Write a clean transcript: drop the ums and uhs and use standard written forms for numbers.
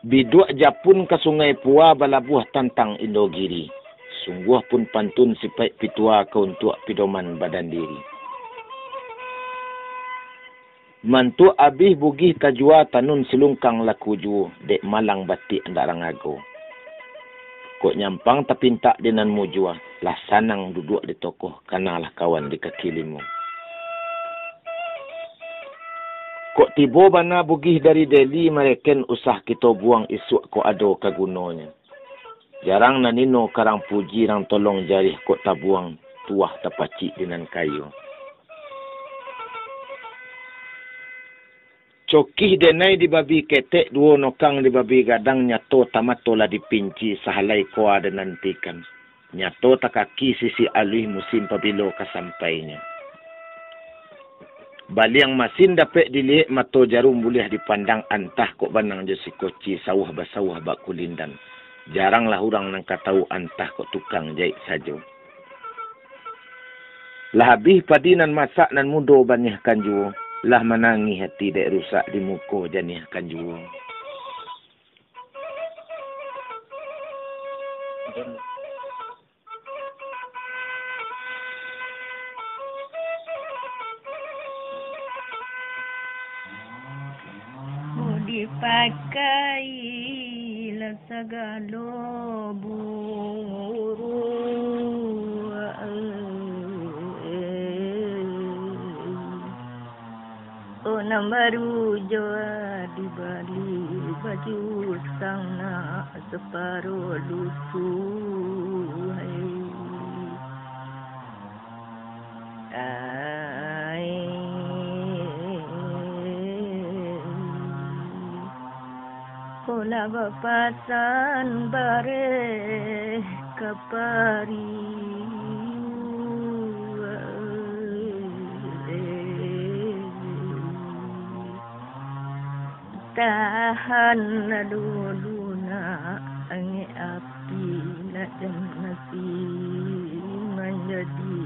Biduk Japun ke Sungai Pua balabuh tantang Indogiri. Sungguh pun pantun sipai pitua ke untuk pidoman badan diri. Mantu abih bugih tajua tanun silungkang laku ju dek malang batik andak rangago. Kok nyampang tapintak dinan mujua lah sanang duduk di tokoh kanalah kawan di kaki limu. Kok tibo bana bugih dari Delhi mereken usah kita buang isuk ko ado kagunonya. Jarang nanino karang puji rang tolong jarih kok tabuang tuah tapacik dinan kayu. Cokih denai di babi ketek duo nokang di babi gadang nyato tamato la dipinci sahalai koa dan nantikan. Nyato takaki sisi alih musim pabilo kasampainya. Baliang masin dapat dilihat mato jarum boleh dipandang antah kok banang jesi koci sawah basawah bak kulindan. Jaranglah orang nang katau antah kok tukang jahit sajo. Lah habis padinan masak nan mudo banyak kanjuo. Lah menangi hati dek rusak di muko janih kanjuo. Dipakai lah segala buru. Orang baru jua di Bali baju sana separuh lusuh. Kola bapasan bare kapari. Tahan dulu nak angin api nak nasi menjadi